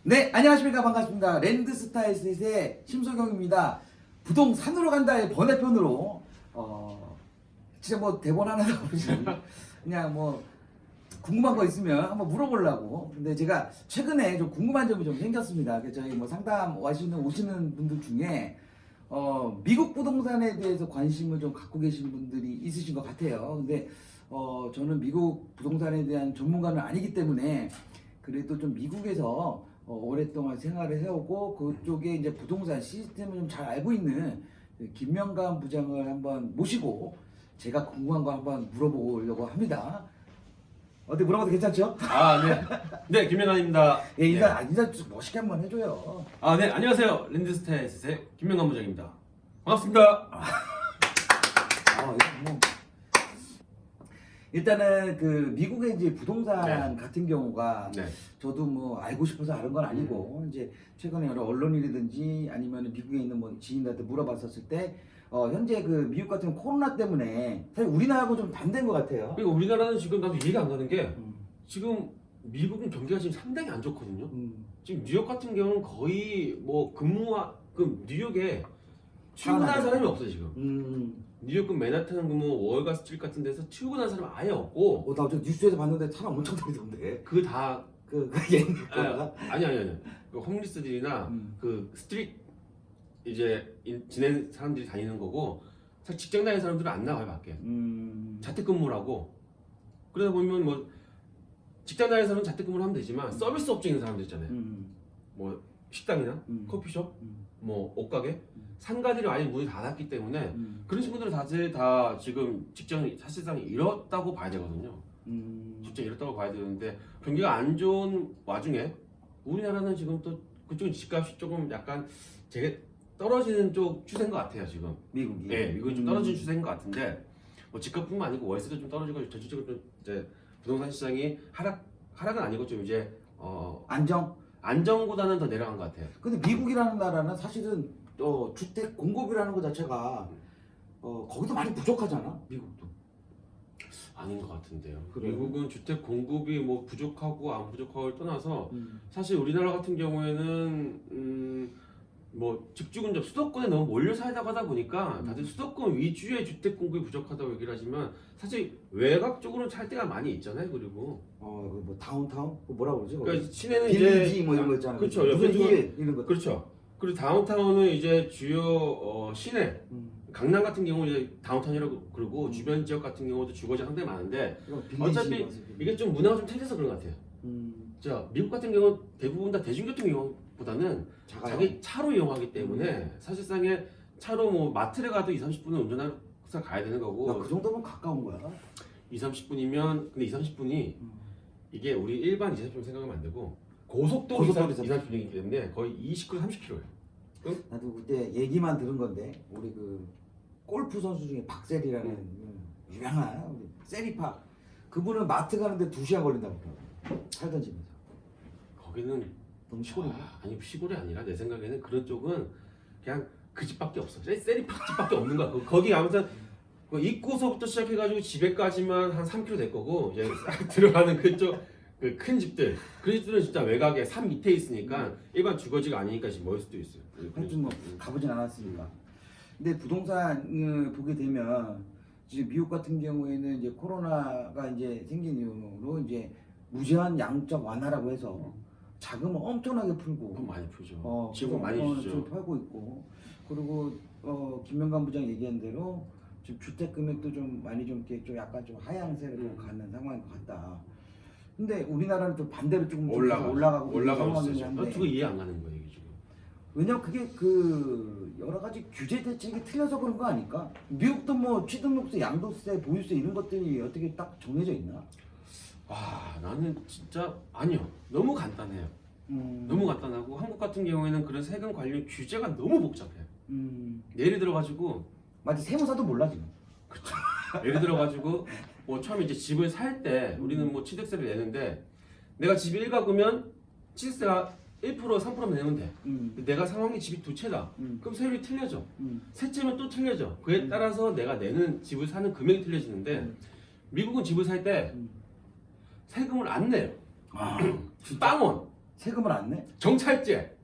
네, 안녕하십니까. 반갑습니다. 랜드스타 에셋의 심소경입니다. 부동산으로 간다의 번외편으로 진짜 뭐 대본 하나도 없이 그냥 뭐 궁금한 거 있으면 한번 물어보려고. 근데 제가 최근에 좀 궁금한 점이 좀 생겼습니다. 그래서 저희 뭐 상담 오시는 분들 중에 미국 부동산에 대해서 관심을 좀 갖고 계신 분들이 있으신 것 같아요. 근데 저는 미국 부동산에 대한 전문가는 아니기 때문에 그래도 좀 미국에서 오랫동안 생활을 해오고 그쪽에 이제 부동산 시스템을 좀 잘 알고 있는 김명감 부장을 한번 모시고 제가 궁금한 거 한번 물어보려고 합니다. 어때, 물어봐도 괜찮죠? 아, 네. 네, 김명환입니다. 예, 인사 좀 멋있게 한번 해줘요. 아, 네, 안녕하세요. 랜드스타에셋의 김명환 부장입니다. 반갑습니다. 이거 뭐 일단은 그 미국의 이제 부동산 네. 같은 경우가 네. 저도 뭐 알고 싶어서 아는 건 아니고 이제 최근에 여러 언론이라든지 아니면 미국에 있는 뭐 지인들한테 물어봤었을 때 현재 그 미국 같은 코로나 때문에 사실 우리나라하고 좀 반대인 것 같아요. 그리고 우리나라는 지금 나도 이해가 안 가는 게 음, 지금 미국은 경기가 지금 상당히 안 좋거든요. 음. 지금 뉴욕 같은 경우는 거의 뭐 뉴욕에 출근하는 사람이 없어요, 지금. 뉴욕은 맨하탄 월가 스트리트 같은 데서 출근하는 사람이 아예 없고 나 저 뉴스에서 봤는데 사람 엄청 다니던데. 그 다 그 얘기가. 아니. 그 홈리스들이나 그 스트리트 이제 지낸 사람들이 다니는 거고 사실 직장 다니는 사람들은 안 나와요 밖에. 자택근무라고. 그러다 보면 뭐 직장 다니는 사람은 자택근무를 하면 되지만 서비스 업체 있는 사람들 있잖아요. 뭐 식당이나 커피숍, 뭐 옷가게, 상가들이 아예 문이 닫았기 때문에 그런 친구들은 사실 다 지금 직장이 사실상 잃었다고 봐야 되거든요. 직장 잃었다고 봐야 되는데 경기가 안 좋은 와중에 우리나라는 지금 또 그쪽 집값이 조금 약간 되게 떨어지는 쪽 추세인 것 같아요 지금. 미국이. 네, 미국이 좀 떨어지는 추세인 것 같은데 뭐 집값뿐만 아니고 월세도 좀 떨어지고 전체적으로 좀 이제 부동산 시장이 하락은 아니고 좀 이제 안정보다는 더 내려간 것 같아요. 근데 미국이라는 나라는 사실은 주택 공급이라는 것 자체가 거기도 많이 부족하잖아. 미국도. 아닌 것 같은데요. 그래요? 미국은 주택 공급이 뭐 부족하고 안 부족하고를 떠나서 사실 우리나라 같은 경우에는 뭐 집주근접 수도권에 너무 몰려 살다가 하다 보니까 다들 수도권 위주의 주택 공급이 부족하다고 얘기를 하지만 사실 외곽 쪽으로는 살 데가 많이 있잖아요. 그리고 뭐 다운타운? 뭐라고 그러지? 그러니까 시내는 빌리지 이제 뭐 이런 거 있잖아요. 그렇죠. 무슨 옆에 이해 이런 거. 그렇죠. 그리고 다운타운은 이제 주요 시내 강남 같은 경우는 이제 다운타운이라고 그러고 주변 지역 같은 경우도 주거지 상당히 많은데 어차피 이게 좀 문화가 좀 틀려서 그런 것 같아요. 자, 미국 같은 경우 대부분 다 대중교통 이용보다는 자기 차로 이용하기 때문에 사실상의 차로 뭐 마트를 가도 2-30분은 운전해서 가야 되는 거고. 야, 그 정도면 가까운 거야. 2-30분이면 근데 2-30분이 이게 우리 일반 2-30분 생각하면 안 되고 고속도로 고속도로 2-30분이기 때문에 거의 20km, 30km예요. 나도 그때 얘기만 들은 건데 우리 그 골프 선수 중에 박세리라는 유명한 우리 세리파 그분은 마트 가는데 2시간 걸린다고 그러더라고. 살던 집에서. 거기는 너무 시골인가? 아니 시골이 아니라 내 생각에는 그런 쪽은 그냥 그 집밖에 없어. 세리파 집밖에 없는 거야. 거기 아무튼 그 입구서부터 시작해가지고 집에까지만 한 3km 될 거고 이제 싹 들어가는 그쪽 그 큰 집들 그 집들은 진짜 외곽에 산 밑에 있으니까 일반 주거지가 아니니까 지금 멀 수도 있어요. 하여튼 뭐 가보진 않았으니까. 근데 부동산을 보게 되면 지금 미국 같은 경우에는 이제 코로나가 이제 생긴 이후로 이제 무제한 양적 완화라고 해서 자금을 엄청나게 풀고 돈 많이 풀죠. 지금 많이 주죠. 좀 팔고 있고 그리고 김명관 부장 얘기한 대로 지금 주택 금액도 좀 많이 좀 이렇게 좀 약간 좀 하향세를 좀 가는 상황인 것 같다. 근데 우리나라는 좀 반대로 조금 올라가고 있는 있어요. 상황이긴 한데 그거 이해 안 가는 거예요 이게 지금. 왜냐면 그게 그 여러 가지 규제 대책이 틀려서 그런 거 아닐까? 미국도 뭐 취등록세, 양도세, 보유세 이런 것들이 어떻게 딱 정해져 있나? 나는 진짜 아니요. 너무 간단해요. 너무 간단하고 한국 같은 경우에는 그런 세금 관련 규제가 너무 복잡해요. 예를 들어 가지고 맞지, 세무사도 몰라 지금. 예를 들어 가지고 뭐 처음에 이제 집을 살 때 우리는 뭐 취득세를 내는데 내가 집이 1가구면 취득세가 1% 3%만 내면 돼. 내가 상황이 집이 2채다. 그럼 세율이 틀려져. 세 채면 또 틀려져. 그에 따라서 내가 내는 집을 사는 금액이 틀려지는데 미국은 집을 살 때 세금을 안 내요. 빵원. 세금을 안 내? 정찰제.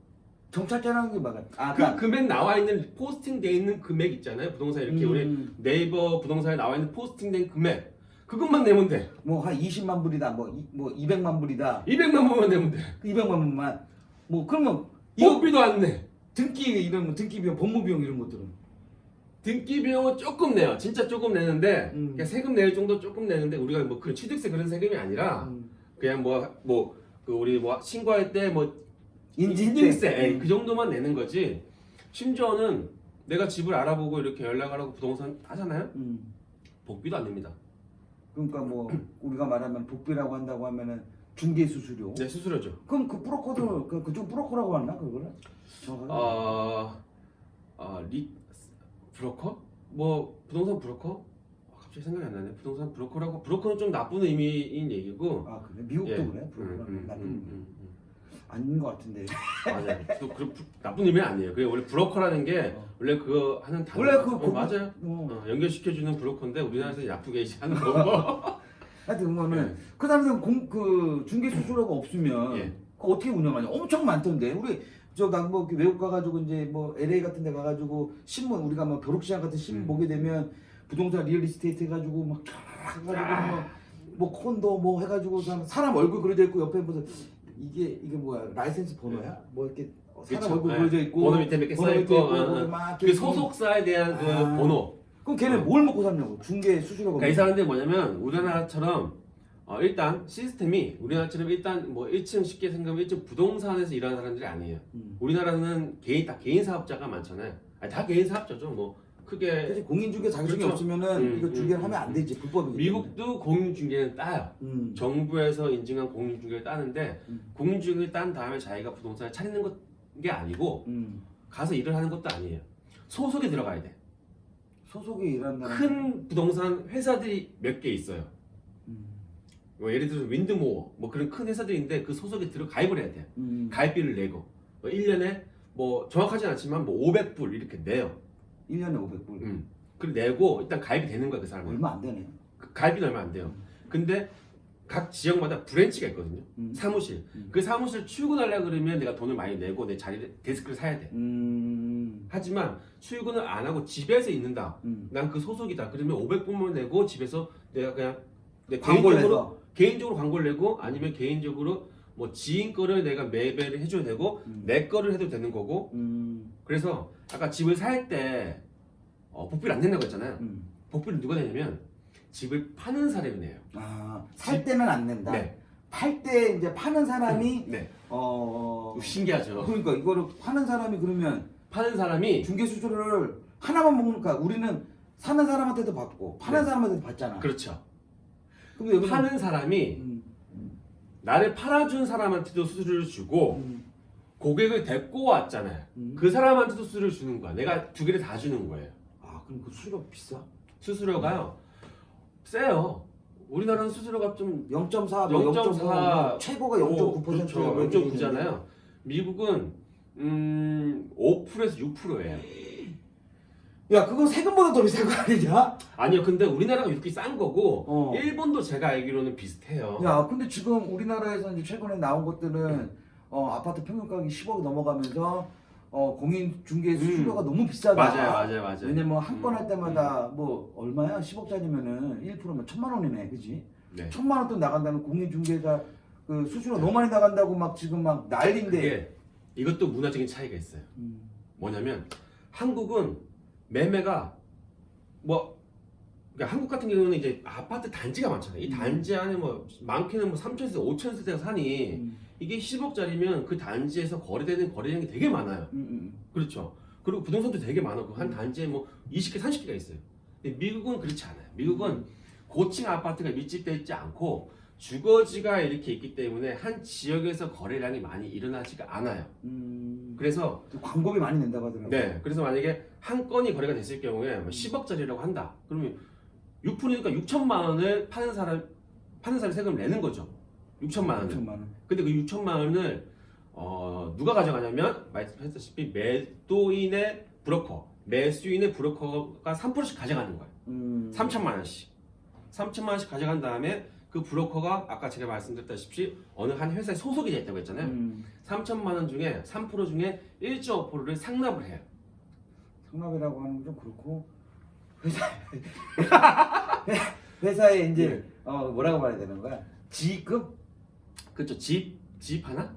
정찰제라는 게 뭐야? 그 금액 나와 있는 포스팅돼 있는 금액 있잖아요. 부동산 이렇게 우리 네이버 부동산에 나와 있는 포스팅된 금액 그것만 내면 돼. 뭐 한 20만 불이다, 뭐 200만 불이다. 200만 원만 내면 돼. 200만 불만. 뭐 그러면 이것비도 안 내. 등기 이런 거, 등기 비용, 법무 비용 이런 것들은. 등기 비용은 조금 내요. 진짜 조금 내는데 그냥 세금 낼 정도 조금 내는데 우리가 뭐 그런 취득세 그런 세금이 아니라 그냥 그 우리 뭐 신고할 때 뭐 인증세 그 정도만 내는 거지. 심지어는 내가 집을 알아보고 이렇게 연락을 하고 부동산 하잖아요. 복비도 안 냅니다. 그러니까 뭐 우리가 말하면 복비라고 한다고 하면은 중개 수수료. 네, 수수료죠. 그럼 그 브로커도 그쪽 브로커라고 하나 그거는? 브로커? 뭐 부동산 브로커? 갑자기 생각이 안 나네. 부동산 브로커라고 브로커는 좀 나쁜 의미인 얘기고. 아 그래? 미국도 예. 그래? 브로커는 나쁜 아닌 것 같은데. 맞아요. 또 나쁜 의미는 아니에요. 그게 원래 브로커라는 게 원래 그거 하는 단어. 원래 맞아요. 연결시켜주는 브로커인데 우리나라에서 나쁘게 하는 거고. 하여튼 그거는 그 사람들은 그 중개 수수료가 없으면 예. 그거 어떻게 운영하냐? 엄청 많던데. 우리 뭐 외국 가가지고 이제 뭐 LA 같은데 가가지고 신문 우리가 뭐 벼룩시장 같은 신문 보게 되면 부동산 리얼리스테이트 해가지고 막 해가지고 뭐 콘도 뭐 해가지고 사람 얼굴 그려져 있고 옆에 무슨 이게 뭐야 라이센스 번호야? 뭐 이렇게 사람 그쵸. 얼굴 네. 그려져 있고 번호 밑에 몇 개 써 있고 그 소속사에 대한 그 번호. 그럼 걔는 뭘 먹고 살냐고? 중개 수수료가. 그러니까 이 사람들이 뭐냐면 우리나라처럼 일단 시스템이 우리나라처럼 일단 뭐 1층 쉽게 생각하면 1층 부동산에서 일하는 사람들이 아니에요. 우리나라는 개인 사업자가 많잖아요. 아니, 다 개인 사업자죠. 뭐 크게. 그치, 공인중개 자격증이 그렇죠. 없으면은 이거 중개를 하면 안 되지. 불법이기 미국도 공인중개는 따요. 정부에서 인증한 공인중개를 따는데 공인중개를 딴 다음에 자기가 부동산을 차리는 게 아니고 가서 일을 하는 것도 아니에요. 소속에 들어가야 돼. 소속에 일한다는. 큰 부동산 회사들이 몇 개 있어요. 뭐 예를 들어서 윈드모어 뭐 그런 큰 회사들인데 그 소속에 가입을 해야 돼요. 가입비를 내고 뭐 1년에 뭐 정확하진 않지만 뭐 500불 이렇게 내요. 1년에 500불. 그리고 내고 일단 가입이 되는 거야 그 사람은. 얼마 안 되네. 가입비는 얼마 안 돼요. 근데 각 지역마다 브랜치가 있거든요. 사무실. 그 사무실 출근하려고 그러면 내가 돈을 많이 내고 내 자리를 데스크를 사야 돼. 하지만 출근을 안 하고 집에서 있는다. 난 그 소속이다. 그러면 500불만 내고 집에서 내가 그냥 내 개인적으로 광고를 내고 아니면 개인적으로 뭐 지인 거를 내가 매매를 해줘야 되고 내 거를 해도 되는 거고. 그래서 아까 집을 살 때 복비를 안 낸다고 했잖아요. 복비를 누가 내냐면 집을 파는 사람이 내요. 살 때는 안 낸다. 네. 팔 때 이제 파는 사람이 네. 신기하죠. 그러니까 이거를 파는 사람이 그러면 파는 사람이 중개 수수료를 하나만 먹으니까 우리는 사는 사람한테도 받고 파는 네. 사람한테도 받잖아. 그렇죠. 그럼 여기는 파는 사람이 나를 팔아준 사람한테도 수수료를 주고 고객을 데리고 왔잖아요. 그 사람한테도 수수료를 주는 거야. 내가 두 개를 다 주는 거예요. 그럼 그 수수료 비싸? 수수료가요. 세요. 우리나라는 수수료가 좀 0.4, 0.4 최고가 0.9%. 그렇죠. 0.9잖아요. 미국은 5%에서 6%예요. 야, 그거 세금보다 더 비싼 거 아니냐? 아니요. 근데 우리나라가 이렇게 싼 거고 일본도 제가 알기로는 비슷해요. 야, 근데 지금 우리나라에서 이제 최근에 나온 것들은 아파트 평균 가격이 10억이 넘어가면서 공인 중개 수수료가 너무 비싸다. 맞아요. 왜냐면 한 건 할 때마다 뭐 얼마야? 10억짜리면은 1%면 1,000만 원이네, 그지? 네. 1,000만 원 또 나간다는 공인 중개가 그 수수료 너무 많이 나간다고 막 지금 막 난리인데. 그게 이것도 문화적인 차이가 있어요. 뭐냐면 한국은 매매가 그러니까 한국 같은 경우는 이제 아파트 단지가 많잖아요. 이 단지 안에 뭐 많게는 뭐 3,000세대, 5,000세대가 사니 이게 10억짜리면 그 단지에서 거래되는 거래량이 되게 많아요. 그렇죠. 그리고 부동산도 되게 많고 한 단지에 뭐 20개, 30개가 있어요. 근데 미국은 그렇지 않아요. 미국은 고층 아파트가 밀집되어 있지 않고 주거지가 이렇게 있기 때문에 한 지역에서 거래량이 많이 일어나지가 않아요. 그래서 광고비 많이 낸다고 하더라고요. 네, 그래서 만약에 한 건이 거래가 됐을 경우에 10억짜리라고 한다. 그러면 6%니까 6천만 원을 파는 사람이 세금을 내는 거죠. 6천만 원을. 6천만 원. 근데 그 6천만 원을 누가 가져가냐면 말씀하셨다시피 매도인의 브로커, 매수인의 브로커가 3%씩 가져가는 거예요. 3천만 원씩. 3천만 원씩 가져간 다음에 그 브로커가 아까 제가 말씀드렸다시피 어느 한 회사에 소속이 돼 있다고 했잖아요. 3천만 원 중에 3% 중에 1.5%를 상납을 해요. 상납이라고 하는 건 좀 그렇고 회사에 이제 네. 뭐라고 말해야 되는 거야? 지급? 그렇죠. 집 하나?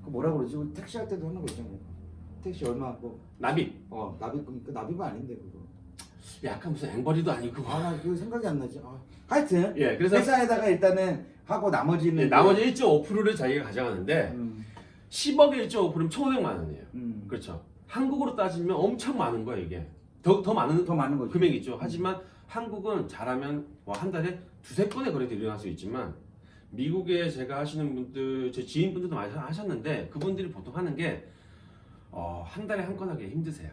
그 뭐라고 그러지? 우리 택시 할 때도 하는 거 있잖아요. 택시 얼마 뭐 납입. 납입 그 납입은 아닌데 그거. 약간 무슨 앵벌이도 아니고. 나 그 생각이 안 나지. 하여튼 예, 그래서 회사에다가 일단은 하고 나머지는 예, 나머지 1.5%를 자기가 가져가는데 음, 10억에 1.5%면 1,500만 원이에요. 음. 그렇죠. 한국으로 따지면 엄청 많은 거예요, 이게. 더 많은 더 많은 거죠. 금액이 있죠. 하지만 한국은 잘하면 뭐 한 달에 두세 건의 거래도 일어날 수 있지만 미국에 제가 하시는 분들, 제 지인분들도 많이 하셨는데 그분들이 보통 하는 게 한 달에 한 건 하기 힘드세요.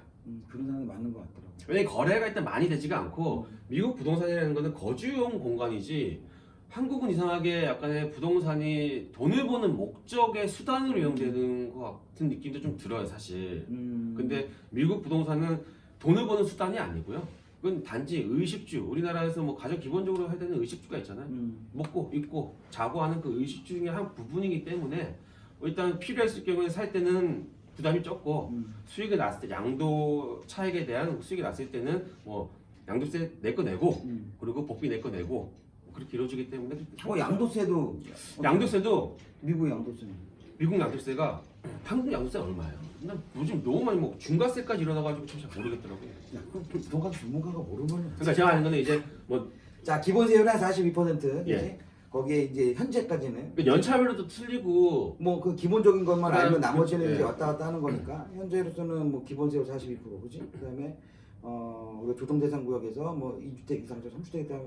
그런 사람이 맞는 것 같더라고. 왜냐면 거래가 일단 많이 되지가 않고 미국 부동산이라는 거는 거주용 공간이지 한국은 이상하게 약간의 부동산이 돈을 버는 목적의 수단으로 이용되는 것 같은 느낌도 좀 들어요, 사실. 근데 미국 부동산은 돈을 버는 수단이 아니고요. 그건 단지 의식주. 우리나라에서 뭐 가장 기본적으로 해야 되는 의식주가 있잖아요. 먹고 입고 자고 하는 그 의식주 중에 한 부분이기 때문에 일단 필요했을 경우에 살 때는 부담이 적고 수익이 났을 때 양도 차익에 대한 수익이 났을 때는 뭐 양도세 내 거 내고 그리고 복비 내 거 내고 그렇게 이루어지기 때문에 양도세도 양도세도 미국 양도세. 미국 양도세가 한국 양도세 얼마예요? 난 요즘 너무 많이 뭐 중과세까지 일어나가지고 참 잘 모르겠더라고요. 야, 그럼 부동산 전문가가 모르면. 그러니까 제가 아는 거는 이제 뭐 자, 기본세율은 한 42%. 예. 그치? 거기에 이제 현재까지는 연차별로도 틀리고 뭐 그 기본적인 것만 그다음 알면 나머지는 그- 이제 예. 왔다 갔다 하는 거니까 현재로서는 뭐 기본세율 42%, 그지? 그다음에 우리가 조정대상 구역에서 뭐 2주택 이상자 3주택에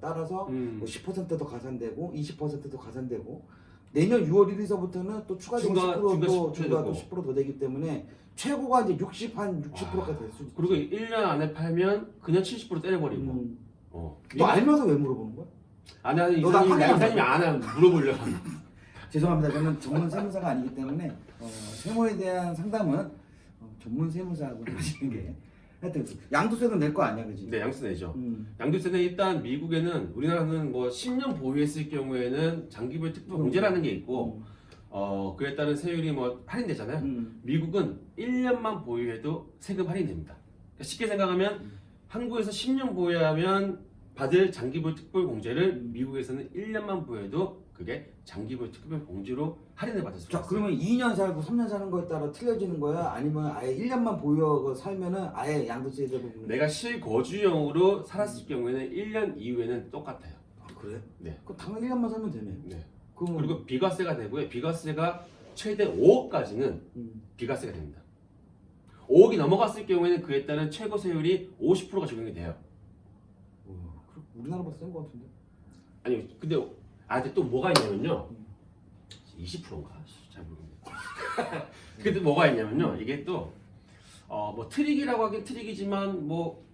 따라서 뭐 10%도 가산되고 20%도 가산되고 내년 6월 1일서부터는 또 추가적으로 중과 10%도 10% 중과도 되고. 10%더 되기 때문에 최고가 이제 60%까지 될 수 있지. 그리고 1년 안에 팔면 그냥 70% 때려버리고 너 알면서 왜 물어보는 거야? 아니 너나 이사님이 확인하면 안 하면 물어보려고 죄송합니다. 저는 전문 세무사가 아니기 때문에 세무에 대한 상담은 전문 세무사하고 하시는 게 하여튼 양도세도 낼 거 아니야, 그지? 네, 양도세 내죠. 양도세는 일단 미국에는 우리나라는 뭐 10년 보유했을 경우에는 장기보유 특별 공제라는 게 있고 그에 따른 세율이 뭐 할인되잖아요. 미국은 1년만 보유해도 세금 할인됩니다. 그러니까 쉽게 생각하면 한국에서 10년 보유하면 받을 장기보유 특별 공제를 미국에서는 1년만 보유해도 그게 장기보유 특별 공제로 할인을 받을 수 자, 있어요. 그러면 2년 살고 3년 사는 거에 따라 틀려지는 거야? 아니면 아예 1년만 보유하고 살면은 아예 양도세 대부분? 내가 실거주용으로 살았을 경우에는 1년 이후에는 똑같아요. 그래? 네. 그럼 당연히 1년만 살면 되네. 네. 그럼 그리고 비과세가 되고요. 비과세가 최대 5억까지는 비과세가 됩니다. 5억이 넘어갔을 경우에는 그에 따른 최고 세율이 50%가 적용이 돼요. 그럼 우리나라보다 센 거 같은데? 아니 근데 또 뭐가 있냐면요. 20%인가? 잘 모르겠네. 근데 뭐가 있냐면요. 이게 또 뭐 트릭이라고 하긴 트릭이지만 뭐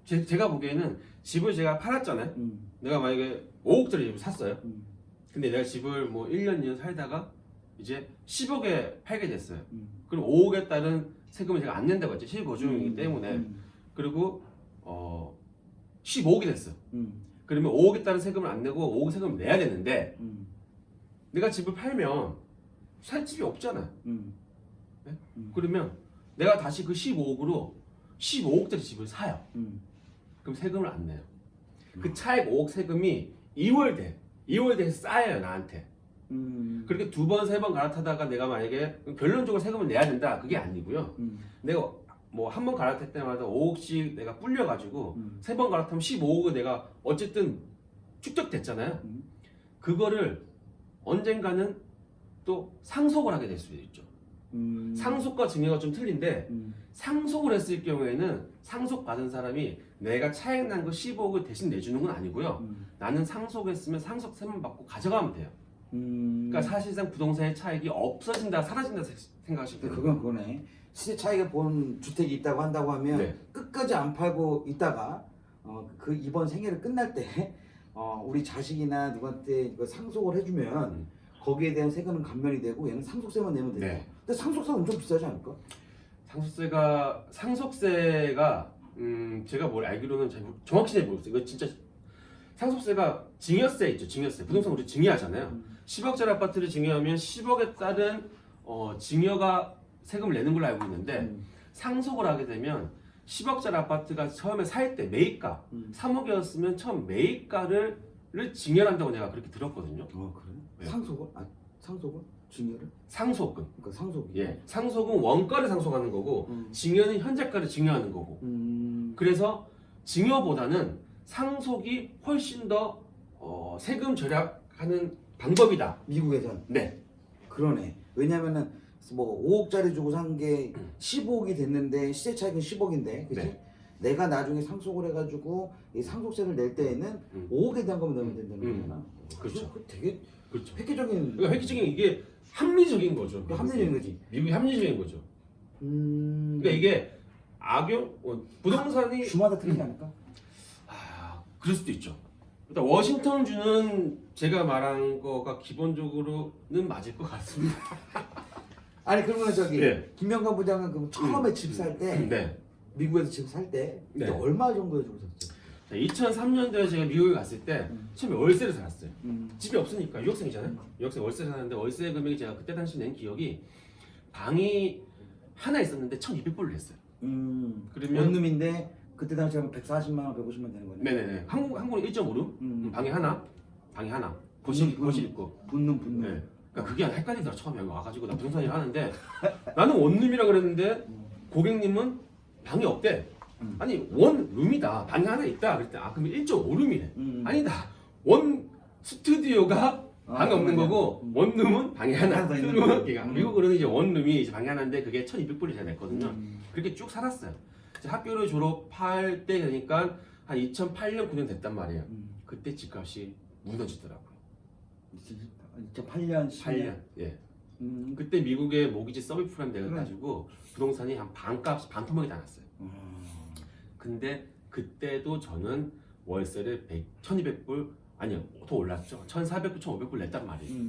제가 보기에는 집을 제가 팔았잖아요. 내가 만약에 5억짜리 집을 샀어요. 근데 내가 집을 뭐 1년, 2년 살다가 이제 10억에 팔게 됐어요. 그럼 5억에 따른 세금을 제가 안 낸다고 했죠. 실거주용이기 때문에. 그리고 15억이 됐어. 그러면 5억에 따른 세금을 안 내고 5억 세금을 내야 되는데 내가 집을 팔면 살 집이 없잖아. 네? 그러면 내가 다시 그 15억으로 15억짜리 집을 사요. 그럼 세금을 안 내요. 그 차액 5억 세금이 2월대에 쌓여요, 나한테. 그렇게 2번, 3번 갈아타다가 내가 만약에 결론적으로 세금을 내야 된다, 그게 아니고요. 내가 뭐 한 번 갈아탈 때마다 5억씩 내가 불려가지고 3번 갈아타면 15억을 내가 어쨌든 축적됐잖아요. 그거를 언젠가는 또 상속을 하게 될 수도 있죠. 상속과 증여가 좀 틀린데 상속을 했을 경우에는 상속받은 사람이 내가 차액 난 거 15억을 대신 내주는 건 아니고요. 나는 상속했으면 상속세만 받고 가져가면 돼요. 그러니까 사실상 부동산의 차익이 없어진다, 사라진다 생각하시면 돼요. 그건 그거네. 시세 차익을 본 주택이 있다고 한다고 하면 네. 끝까지 안 팔고 있다가 그 이번 생애를 끝날 때 우리 자식이나 누구한테 이거 상속을 해주면 거기에 대한 세금은 감면이 되고 얘는 상속세만 내면 된다. 네. 근데 상속세가 엄청 비싸지 않을까? 상속세가 제가 뭘 알기로는 정확히 잘 모르겠어요. 이거 진짜 상속세가 증여세 있죠. 증여세. 부동산 우리 증여하잖아요. 10억짜리 아파트를 증여하면 10억에 따른 증여가 세금을 내는 걸로 알고 있는데 상속을 하게 되면 10억짜리 아파트가 처음에 살 때 매입가 3억이었으면 처음 매입가를 증여한다고 내가 그렇게 들었거든요. 그래? 네. 상속을? 상속을? 증여를? 상속은. 그러니까 상속이. 예. 상속은 원가를 상속하는 거고 증여는 현재가를 증여하는 거고. 그래서 증여보다는 상속이 훨씬 더 세금 절약하는 방법이다. 미국에선. 네. 그러네. 왜냐면은 뭐 5억짜리 주고 산 게 15억이 됐는데 시세 차익은 10억인데, 그치? 네. 내가 나중에 상속을 해가지고 이 상속세를 낼 때에는 5억에 대한 것만 내면 된다는 거잖아. 그렇죠. 그 되게 그렇죠. 획기적인. 그러니까 획기적인 이게 합리적인 거죠. 합리적인 거지. 미국이 합리적인 거죠. 그러니까 이게 부동산이 주마다 틀리지 않을까? 그럴 수도 있죠. 일단 워싱턴 주는 제가 말한 거가 기본적으로는 맞을 것 같습니다. 아니 그러면 저기 네. 김명관 부장은 그럼 처음에 집 살 때 네. 미국에서 집 살 때 네. 얼마 정도 주고 샀어요? 2003년도에 제가 미국에 갔을 때 처음에 월세를 살았어요. 음. 집이 없으니까 유학생이잖아요. 유학생 월세를 사는데 월세 금액이 제가 그때 당시 낸 기억이 방이 하나 있었는데 1,200불을 냈어요. 그러면 원룸인데 그때 당시 하면 140만 원, 150만 원 되는 거네. 네네네. 한국은 1.5룸 방이 하나 거실 있고. 붙는. 네. 그러니까 그게 헷갈리더라. 처음에 여기 와가지고 나 부동산 일 하는데 나는 원룸이라 그랬는데 고객님은 방이 없대. 아니 원룸이다. 방이 하나 있다. 그랬더니 그럼 1.5룸이래. 아니다. 원 스튜디오가 방이 없는 맞아. 거고 원룸은 방이 하나. 하나 더 있는 그러면 거고. 미국으로는 이제 원룸이 이제 방이 하나인데 그게 1,200불이 제가 냈거든요. 그렇게 쭉 살았어요. 이제 학교를 졸업할 때 되니까 한 2008년 9년 됐단 말이에요. 그때 집값이 무너지더라고요. 2008년, 8년. 예. 그때 미국의 모기지 서비프라임 돼가지고 부동산이 한 반값 반토막이 다 났어요. 근데 그때도 저는 월세를 1,200불 아니요 더 올랐죠. 1,400불, 1,500불 냈단 말이에요.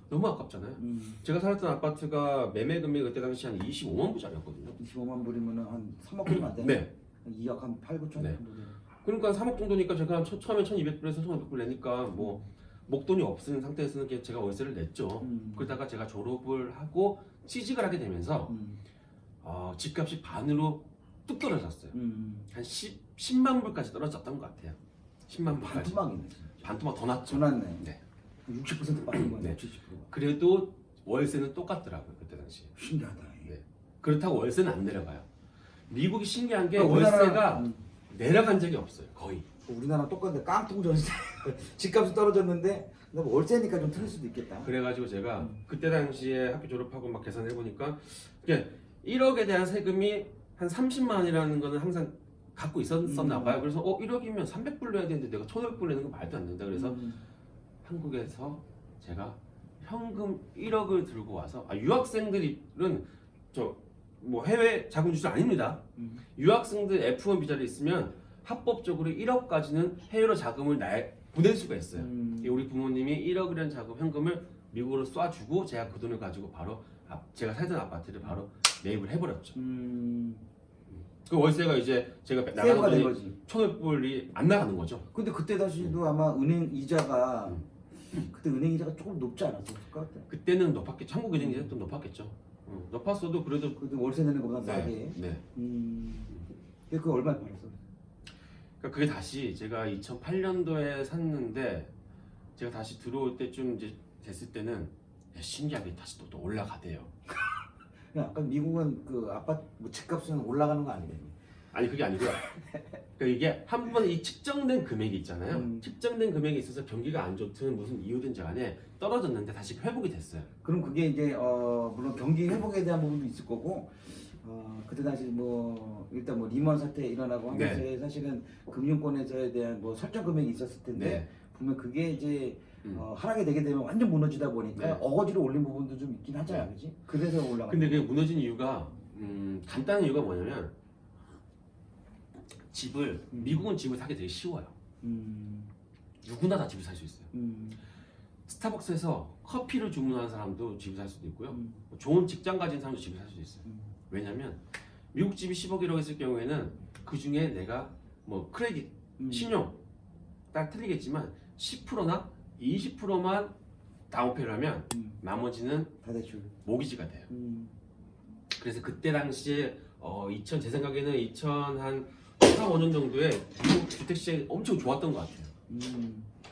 너무 아깝잖아요. 제가 살았던 아파트가 매매 금액이 그때 당시 한 25만 불짜리였거든요. 25만 불이면 한 3억 불이면 안 돼? 네. 2억 한 8, 9천 네. 정도 되네. 그러니까 3억 정도니까 제가 처음에 1,200불에서 1,500불 내니까 뭐 목돈이 없는 상태에서는 그냥 제가 월세를 냈죠. 그러다가 제가 졸업을 하고 취직을 하게 되면서 집값이 반으로 뚝 떨어졌어요. 한 10만 불까지 떨어졌던 것 같아요. 10만 불까지. 반토막이네. 반토막 더 났죠. 전났네. 네. 60% 빠진 거네. 네. 70%. 그래도 월세는 똑같더라고요 그때 당시. 신기하다. 네. 그렇다고 월세는 안 내려가요. 미국이 신기한 게 우리나라- 월세가 내려간 적이 없어요. 거의. 우리나라 똑같은데 깡통전인데 집값이 떨어졌는데 근데 뭐 월세니까 좀 틀릴 수도 있겠다. 그래가지고 제가 그때 당시에 학교 졸업하고 막 계산해 보니까 이게 1억에 대한 세금이 한 30만 원이라는 거는 항상 갖고 있었나 봐요. 그래서 1억이면 300불 내야 되는데 내가 1,500불 내는 건 말도 안 된다. 그래서 한국에서 제가 현금 1억을 들고 와서 유학생들은 저 뭐 해외 자금주도 아닙니다. 유학생들 F1 비자를 있으면 합법적으로 1억까지는 해외로 자금을 보낼 수가 있어요. 우리 부모님이 1억이라는 자금 현금을 미국으로 쏴주고 제가 그 돈을 가지고 바로 제가 살던 아파트를 바로 매입을 해버렸죠. 그 월세가 이제 제가 나가는 세이브가 된 돈이 거지. 1,500불이 안 나가는 거죠. 근데 그때 당시도 아마 은행 이자가 그때 은행 이자가 조금 높지 않았을까? 그때는 높았겠죠. 한국 은행 이자 좀 높았겠죠. 높았어도 그래도 그때 월세 내는 것보다 싸게. 네. 근데 그거 얼마에 팔았어? 그러니까 그게 다시 제가 2008년도에 샀는데 제가 다시 들어올 때쯤 이제 됐을 때는 신기하게 다시 또 올라가대요. 그냥 아까 미국은 그 아파트 뭐 집값은 올라가는 거 아니겠니? 아니 그게 아니고요. 그러니까 이게 한 번 이 측정된 금액이 있잖아요. 측정된 금액이 있어서 경기가 안 좋든 무슨 이유든지 간에 떨어졌는데 다시 회복이 됐어요. 그럼 그게 이제 물론 경기 회복에 대한 부분도 있을 거고 그때 당시 뭐 일단 뭐 리먼 사태 일어나고 하면서 네. 사실은 금융권에서에 대한 뭐 설정 금액이 있었을 텐데 네. 보면 그게 이제 하락이 되게 되면 완전 무너지다 보니까 네. 어거지로 올린 부분도 좀 있긴 하잖아, 그렇지? 그래서 올라가. 근데 그게 무너진 이유가 간단한 이유가 뭐냐면 미국은 집을 사기 되게 쉬워요. 누구나 다 집을 살 수 있어요. 스타벅스에서 커피를 주문하는 사람도 집을 살 수도 있고요. 좋은 직장 가진 사람도 집을 살 수도 있어요. 왜냐면 미국 집이 10억 1억 했을 경우에는 그 중에 내가 뭐 크레딧, 신용 따라 틀리겠지만 10%나 20%만 다운페이를 하면 나머지는 다 대출. 모기지가 돼요. 그래서 그때 당시에 제 생각에는 2000한 4, 5년 정도에 미국 주택 시장이 엄청 좋았던 것 같아요.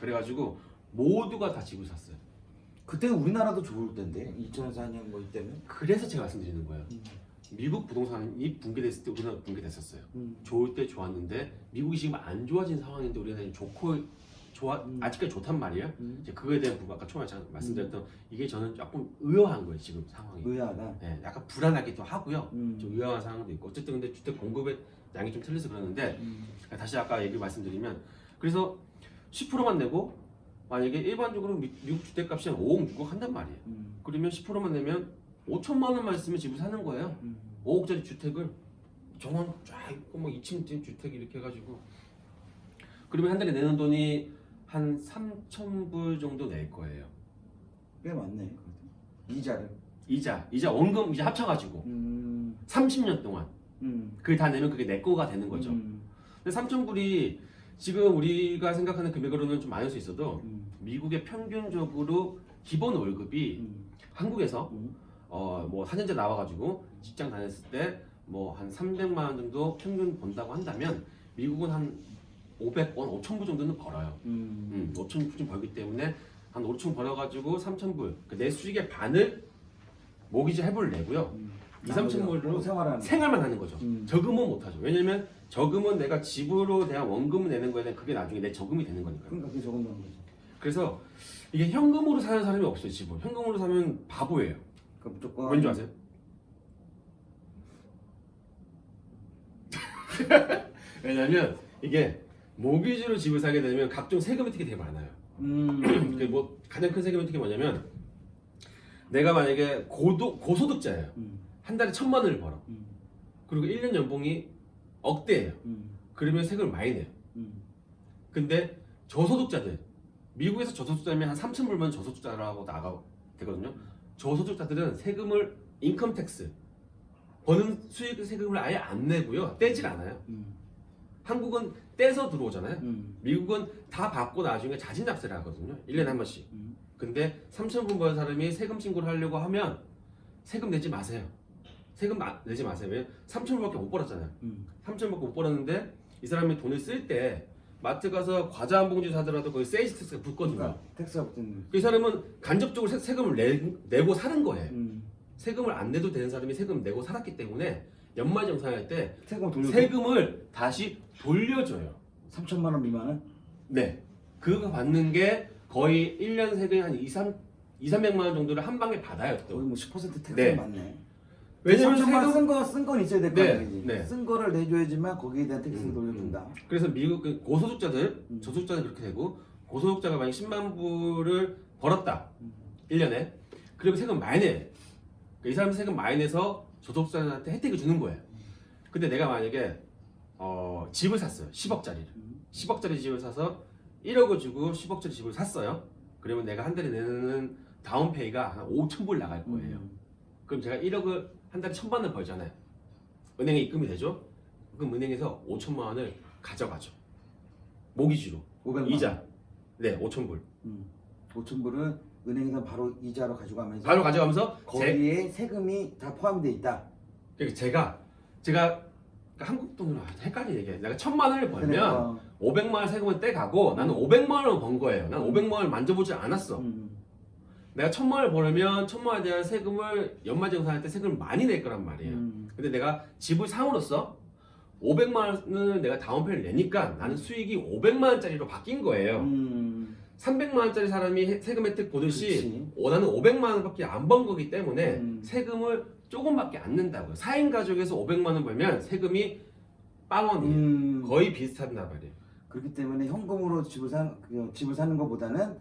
그래가지고 모두가 다 집을 샀어요. 그때는 우리나라도 좋을 텐데 2004년 뭐 이때는. 그래서 제가 말씀드리는 거예요. 미국 부동산이 붕괴됐을 때 우리나라 붕괴됐었어요. 좋을 때 좋았는데 미국이 지금 안 좋아진 상황인데 우리나라는 아직까지 좋단 말이에요. 이제 그거에 대한 부분 아까 처음에 제가 말씀드렸던 이게 저는 조금 의아한 거예요. 지금 상황이. 의아하다. 네, 약간 불안하기도 하고요. 좀 의아한 상황도 있고 어쨌든 근데 주택 공급의 양이 좀 틀려서 그러는데 다시 아까 얘기 말씀드리면 그래서 10%만 내고 만약에 일반적으로 미국 주택값이 한 5억 6억 한단 말이에요. 그러면 10%만 내면 5천만 원만 있으면 집을 사는 거예요. 5억짜리 주택을 정원 쫙 있고 뭐 2층 주택 이렇게 해가지고 그러면 한 달에 내는 돈이 한 3,000불 정도 낼 거예요. 꽤 많네. 이자를. 이자 원금 이자 합쳐가지고 30년 동안 그게 다 내면 그게 내 거가 되는 거죠. 근데 3,000불이 지금 우리가 생각하는 금액으로는 좀 많을 수 있어도 미국의 평균적으로 기본 월급이 한국에서 뭐 4년제 나와가지고 직장 다녔을 때 뭐 한 300만 원 정도 평균 번다고 한다면 미국은 한 500원, 5,000불 정도는 벌어요. 5,000불 좀 벌기 때문에 한 5,000 벌어가지고 3,000불 내 수익의 반을 모기지 해부를 내고요. 2,3,000불로 생활만 하는 거죠. 저금은 못하죠. 왜냐면 저금은 내가 집으로 대한 원금을 내는 거에 대한 그게 나중에 내 저금이 되는 거니까요. 그러니까 그게 저금 되는 거죠. 그래서 이게 현금으로 사는 사람이 없어요. 집을 현금으로 사면 바보예요. 그 무조건. 왠지 아세요? 왜냐면 이게 모기지로 집을 사게 되면 각종 세금 혜택이 되게 많아요. 뭐 가장 큰 세금 혜택이 뭐냐면 내가 만약에 고소득자예요. 한 달에 1,000만 원을 벌어. 그리고 1년 연봉이 억대예요. 그러면 세금을 많이 내요. 근데 저소득자들 미국에서 저소득자면 한 3,000불만 저소득자라고 나가 되거든요. 저소득자들은 세금을 인컴 텍스 버는 수익 세금을 아예 안 내고요. 떼질 않아요. 한국은 떼서 들어오잖아요. 미국은 다 받고 나중에 자진납세를 하거든요. 1년에 한 번씩. 근데 3,000불 버는 사람이 세금 신고를 하려고 하면 세금 내지 마세요. 세금 내지 마세요. 왜냐면 3,000불밖에 못 벌었잖아요. 3,000불밖에 못 벌었는데 이 사람이 돈을 쓸 때 마트 가서 과자 한 봉지 사더라도 거기 세일즈 텍스가 붙거든요. 그러니까 텍스가 붙는. 그 사람은 간접적으로 세금을 내고 사는 거예요. 세금을 안 내도 되는 사람이 세금 내고 살았기 때문에 연말정산할 때 세금을 다시 돌려줘요. 3,000만 원 미만은? 네. 그거 받는 게 거의 1년 세금이 한 200~300만 원 정도를 한 방에 받아요. 또. 거의 뭐 10% 텍스가 네. 많네. 왜냐면 3,000만 쓴 건 있어야 될 거 네, 아니지. 네. 쓴 거를 내줘야지만 거기에 대한 텍스를 돌려준다. 그래서 미국 그 고소득자들, 저소득자는 그렇게 되고 고소득자가 만약 10만 불을 벌었다. 1년에. 그러면 세금 많이 내. 이 사람 세금 많이 내서 저소득자한테 혜택을 주는 거예요. 근데 내가 만약에 집을 샀어요. 10억짜리를. 10억짜리 집을 사서 1억을 주고 10억짜리 집을 샀어요. 그러면 내가 한 달에 내는 다운페이가 한 5,000불 나갈 거예요. 그럼 제가 1억을 한 달에 1,000만 원을 벌잖아요. 은행에 입금이 되죠. 그럼 은행에서 5천만 원을 가져가죠. 모기지로. 500만 이자. 네, 5,000불. 5,000불은 은행에서 바로 이자로 가져가면서 바로 가져가면서 거기에 세금이 다 포함되어 있다. 그러니까 제가 한국 돈으로 헷갈리게 얘기해. 내가 1,000만 원을 벌면 그러니까. 500만 원 세금을 떼가고 나는 500만 원을 번 거예요. 난 500만 원을 만져보지 않았어. 내가 1,000만 원을 벌면 1,000만 원에 대한 세금을 연말정산할 때 세금을 많이 낼 거란 말이에요. 근데 내가 집을 상으로써 500만 원을 내가 다운페이를 내니까 나는 수익이 500만 원짜리로 바뀐 거예요. 300만 원짜리 사람이 세금 혜택 보듯이 나는 500만 원밖에 안 번 거기 때문에 세금을 조금밖에 안 낸다고요. 4인 가족에서 500만 원 벌면 세금이 빵원이에요. 거의 비슷하단 말이에요. 그렇기 때문에 현금으로 집을 사는 것보다는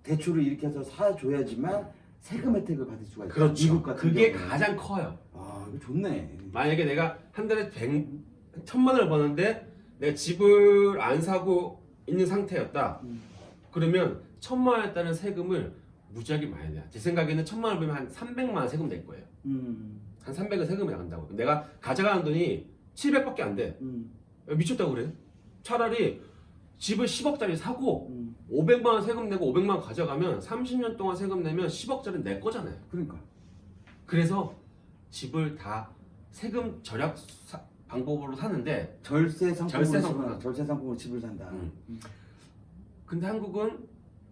대출을 이렇게 해서 사줘야지만 세금 혜택을 받을 수가 있다. 그렇죠. 미국 같은 그게 경우는. 가장 커요. 아 이거 좋네. 만약에 내가 한 달에 1,000만 원을 버는데 내가 집을 안 사고 있는 상태였다. 그러면 1,000만 원에 따른 세금을 무지하게 많이 내요. 제 생각에는 1,000만 원 벌면 한 300만 원 세금 낼 거예요. 한 300은 세금이 나간다고. 내가 가져가는 돈이 700밖에 안 돼. 미쳤다고 그래. 차라리 집을 10억짜리 사고 500만 원 세금 내고 500만 원 가져가면 30년 동안 세금 내면 10억짜리 내 거잖아요. 그러니까. 그래서 집을 다 세금 절약 방법으로 사는데 절세 절세 상품으로 집을 산다. 근데 한국은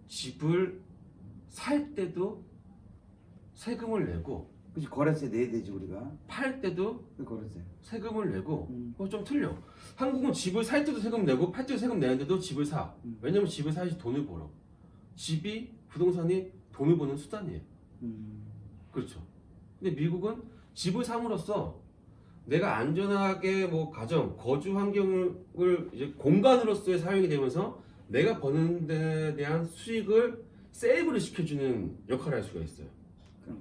집을 살 때도 세금을 내고 그치, 거래세 내야 되지 우리가. 팔 때도 거래세. 세금을 내고 그거 좀 틀려. 한국은 집을 살 때도 세금 내고 팔 때도 세금 내는데도 집을 사. 왜냐면 집을 사야지 돈을 벌어. 집이 부동산이 돈을 버는 수단이에요. 그렇죠. 근데 미국은 집을 삼으로써 내가 안전하게 뭐 가정, 거주 환경을 이제 공간으로서의 사용이 되면서 내가 버는 데 대한 수익을 세이브를 시켜주는 역할을 할 수가 있어요.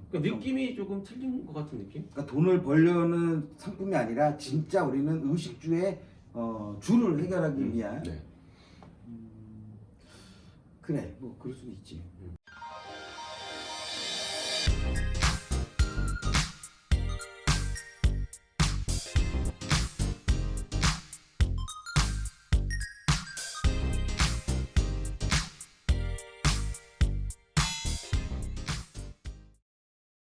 그러니까 느낌이 조금 틀린 것 같은 느낌? 그러니까 돈을 벌려는 상품이 아니라 진짜 우리는 의식주의 주를 해결하기 위한. 네. 그래, 뭐 그럴 수도 있지.